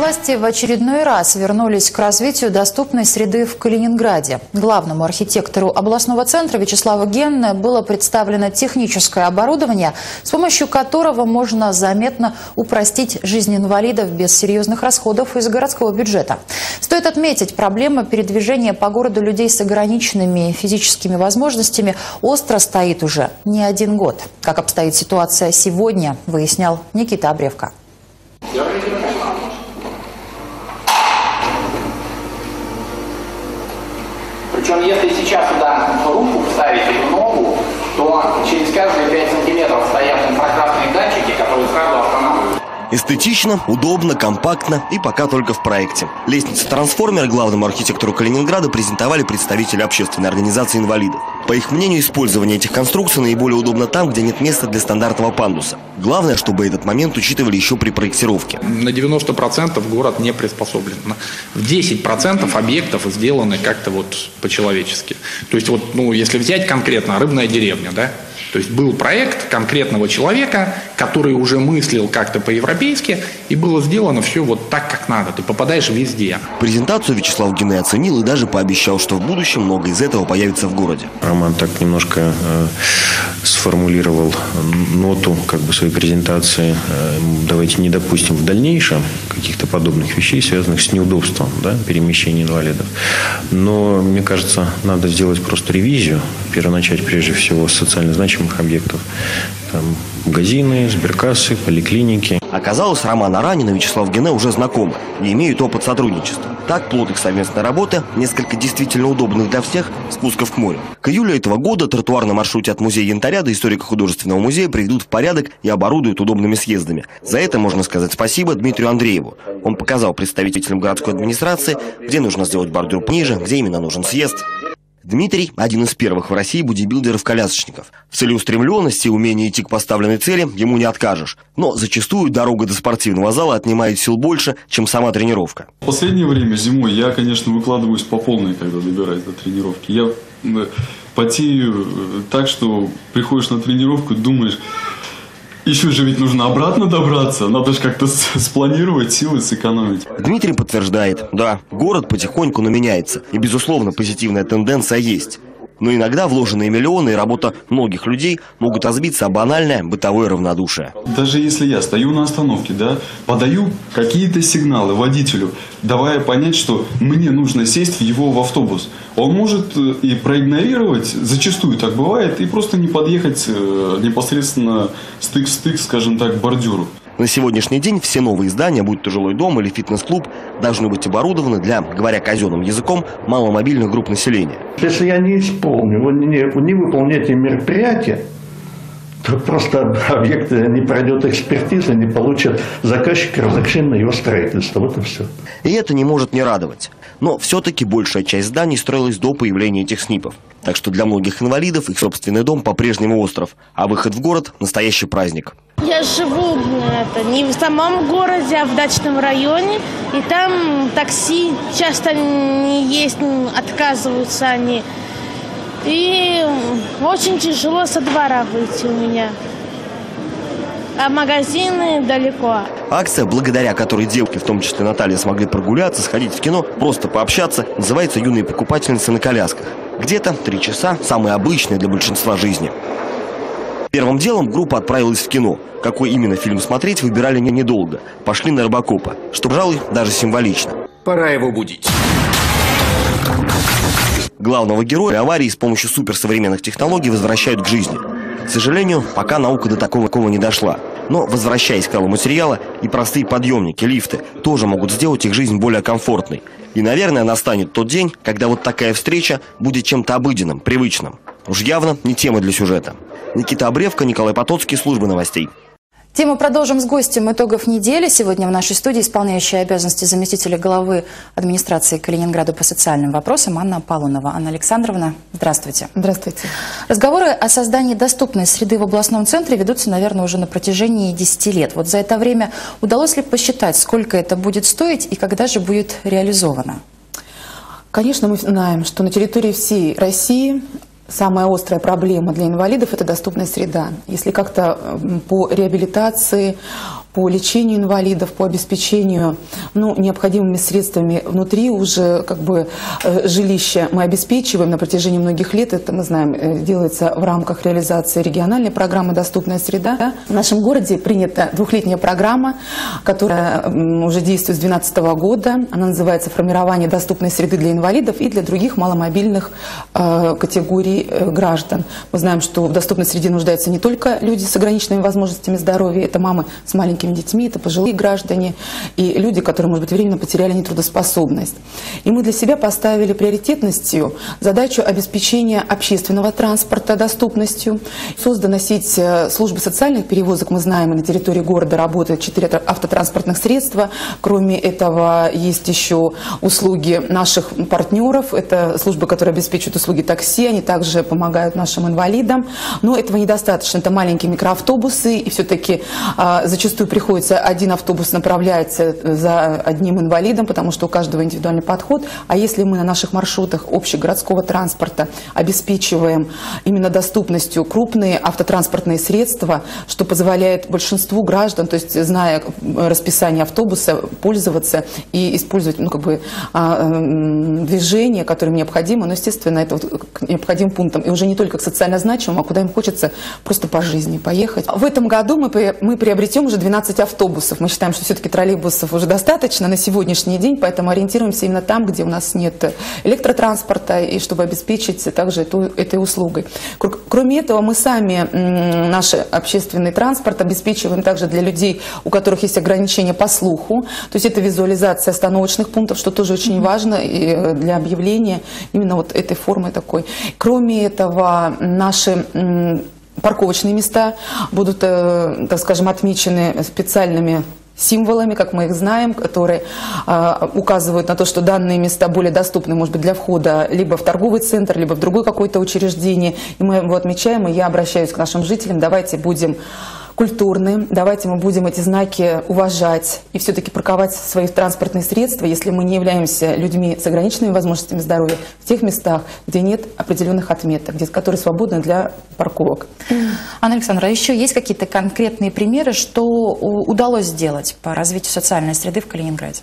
Власти в очередной раз вернулись к развитию доступной среды в Калининграде. Главному архитектору областного центра Вячеславу Генне было представлено техническое оборудование, с помощью которого можно заметно упростить жизнь инвалидов без серьезных расходов из городского бюджета. Стоит отметить, проблема передвижения по городу людей с ограниченными физическими возможностями остро стоит уже не один год. Как обстоит ситуация сегодня, выяснял Никита Обревко. Причем, если сейчас туда руку вставить или ногу, то через каждые 5 сантиметров стоят инфракрасные датчики, которые сразу останавливают. Эстетично, удобно, компактно и пока только в проекте. Лестницу-трансформер главному архитектору Калининграда презентовали представители общественной организации инвалидов. По их мнению, использование этих конструкций наиболее удобно там, где нет места для стандартного пандуса. Главное, чтобы этот момент учитывали еще при проектировке. На 90% город не приспособлен. В 10% объектов сделаны как-то вот по-человечески. То есть вот, если взять конкретно рыбная деревня, да? То есть был проект конкретного человека, который уже мыслил как-то по-европейски, и было сделано все вот так, как надо. Ты попадаешь везде. Презентацию Вячеслав Генне оценил и даже пообещал, что в будущем много из этого появится в городе. Роман так немножко сформулировал ноту своей презентации. Давайте не допустим в дальнейшем каких-то подобных вещей, связанных с неудобством, перемещения инвалидов. Но, мне кажется, надо сделать просто ревизию, начать прежде всего с социально значимых объектов. Магазины, сберкассы, поликлиники. Оказалось, Роман Аранин и Вячеслав Генне уже знакомы и имеют опыт сотрудничества. Так, плод их совместной работы – несколько действительно удобных для всех спусков к морю. К июлю этого года тротуар на маршруте от музея Янтаря до историко-художественного музея приведут в порядок и оборудуют удобными съездами. За это можно сказать спасибо Дмитрию Андрееву. Он показал представителям городской администрации, где нужно сделать бордюр пониже, где именно нужен съезд. Дмитрий – один из первых в России бодибилдеров-колясочников. В целеустремленности и умении идти к поставленной цели ему не откажешь. Но зачастую дорога до спортивного зала отнимает сил больше, чем сама тренировка. В последнее время зимой я, конечно, выкладываюсь по полной, когда добираюсь до тренировки. Я потею так, что приходишь на тренировку и думаешь... Еще же ведь нужно обратно добраться, надо же как-то спланировать, силы сэкономить. Дмитрий подтверждает, да, город потихоньку, но меняется. И, безусловно, позитивная тенденция есть. Но иногда вложенные миллионы и работа многих людей могут разбиться о банальное бытовое равнодушие. Даже если я стою на остановке, подаю какие-то сигналы водителю, давая понять, что мне нужно сесть в автобус. Он может и проигнорировать, зачастую так бывает, и просто не подъехать непосредственно стык в стык, скажем так, к бордюру. На сегодняшний день все новые здания, будь то жилой дом или фитнес-клуб, должны быть оборудованы для, говоря казенным языком, маломобильных групп населения. Если я не исполню, не выполню эти мероприятия, то просто объект не пройдет экспертизы, не получит заказчик разрешение на его строительство. Вот и все. И это не может не радовать. Но все-таки большая часть зданий строилась до появления этих СНИПов. Так что для многих инвалидов их собственный дом по-прежнему остров, а выход в город – настоящий праздник. Я живу не в самом городе, а в дачном районе. И там такси часто не есть, отказываются они. И очень тяжело со двора выйти у меня. А магазины далеко. Акция, благодаря которой девушки, в том числе Наталья, смогли прогуляться, сходить в кино, просто пообщаться, называется «Юные покупательницы на колясках». Где-то 3 часа, самые обычные для большинства жизни. Первым делом группа отправилась в кино. Какой именно фильм смотреть, выбирали недолго. Пошли на Робокопа, что, пожалуй, даже символично. Пора его будить. Главного героя аварии с помощью суперсовременных технологий возвращают к жизни. К сожалению, пока наука до такого не дошла. Но, возвращаясь к талу материала, и простые подъемники, лифты тоже могут сделать их жизнь более комфортной. И, наверное, настанет тот день, когда вот такая встреча будет чем-то обыденным, привычным. Уж явно не тема для сюжета. Никита Обревко, Николай Потоцкий, служба новостей. Тему продолжим с гостем итогов недели. Сегодня в нашей студии исполняющая обязанности заместителя главы администрации Калининграда по социальным вопросам Анна Аполлонова. Анна Александровна, здравствуйте. Здравствуйте. Разговоры о создании доступной среды в областном центре ведутся, наверное, уже на протяжении 10 лет. Вот за это время удалось ли посчитать, сколько это будет стоить и когда же будет реализовано? Конечно, мы знаем, что на территории всей России самая острая проблема для инвалидов – это доступная среда. Если как-то по реабилитации, по лечению инвалидов, по обеспечению необходимыми средствами внутри уже жилища мы обеспечиваем на протяжении многих лет. Это, мы знаем, делается в рамках реализации региональной программы «Доступная среда». В нашем городе принята двухлетняя программа, которая уже действует с 2012 года. Она называется «Формирование доступной среды для инвалидов и для других маломобильных категорий граждан». Мы знаем, что в доступной среде нуждаются не только люди с ограниченными возможностями здоровья, это мамы с маленькими детьми, это пожилые граждане и люди, которые, может быть, временно потеряли нетрудоспособность. И мы для себя поставили приоритетностью задачу обеспечения общественного транспорта доступностью. Создана сеть службы социальных перевозок. Мы знаем, и на территории города работает 4 автотранспортных средства. Кроме этого, есть еще услуги наших партнеров. Это службы, которые обеспечивают услуги такси. Они также помогают нашим инвалидам. Но этого недостаточно. Это маленькие микроавтобусы. И все-таки зачастую приходится один автобус направляется за одним инвалидом, потому что у каждого индивидуальный подход. А если мы на наших маршрутах общегородского транспорта обеспечиваем именно доступностью крупные автотранспортные средства, что позволяет большинству граждан, то есть зная расписание автобуса, пользоваться и использовать движение, которое им необходимо, но, естественно, это к необходимым пунктам. И уже не только к социально значимым, а куда им хочется просто по жизни поехать. В этом году мы приобретем уже 12 автобусов. Мы считаем, что все-таки троллейбусов уже достаточно на сегодняшний день, поэтому ориентируемся именно там, где у нас нет электротранспорта, и чтобы обеспечить также этой услугой. Кроме этого, мы сами наш общественный транспорт обеспечиваем также для людей, у которых есть ограничения по слуху. То есть это визуализация остановочных пунктов, что тоже очень важно и для объявления именно вот этой формы такой. Кроме этого, наши парковочные места будут, так скажем, отмечены специальными символами, как мы их знаем, которые указывают на то, что данные места более доступны, может быть, для входа либо в торговый центр, либо в другое какое-то учреждение. И мы его отмечаем, и я обращаюсь к нашим жителям: давайте будем культурны, давайте мы будем эти знаки уважать и все-таки парковать свои транспортные средства, если мы не являемся людьми с ограниченными возможностями здоровья, в тех местах, где нет определенных отметок, которые свободны для парковок. Анна Александровна, еще есть какие-то конкретные примеры, что удалось сделать по развитию социальной среды в Калининграде?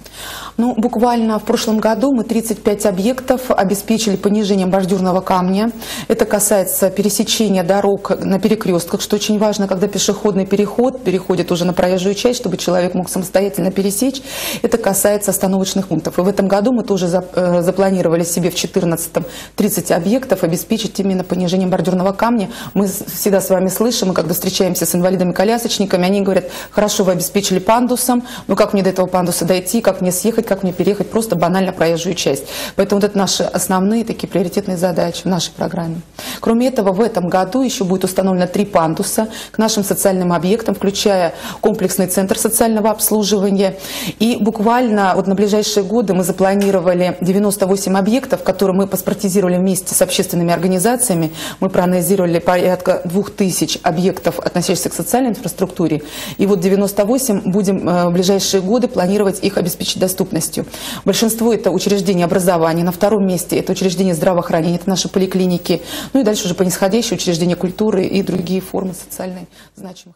Буквально в прошлом году мы 35 объектов обеспечили понижением бордюрного камня. Это касается пересечения дорог на перекрестках, что очень важно, когда пешеходный переход переходит уже на проезжую часть, чтобы человек мог самостоятельно пересечь. Это касается остановочных пунктов. И в этом году мы тоже запланировали себе в 2014-м 30 объектов обеспечить именно понижением бордюрного камня. Мы всегда с вами слышим, и когда встречаемся с инвалидами-колясочниками, они говорят: хорошо, вы обеспечили пандусом, но как мне до этого пандуса дойти, как мне съехать, как мне переехать просто банально проезжую часть. Поэтому вот это наши основные такие приоритетные задачи в нашей программе. Кроме этого, в этом году еще будет установлено 3 пандуса к нашим социальным объектам, включая комплексный центр социального обслуживания. И буквально вот на ближайшие годы мы запланировали 98 объектов, которые мы паспортизировали вместе с общественными организациями. Мы проанализировали порядка 2000 объектов, относящихся к социальной инфраструктуре. И вот 98 будем в ближайшие годы планировать их обеспечить доступностью. Большинство это учреждения образования, на втором месте это учреждения здравоохранения, это наши поликлиники, и дальше уже по нисходящей учреждения культуры и другие формы социальной значимых.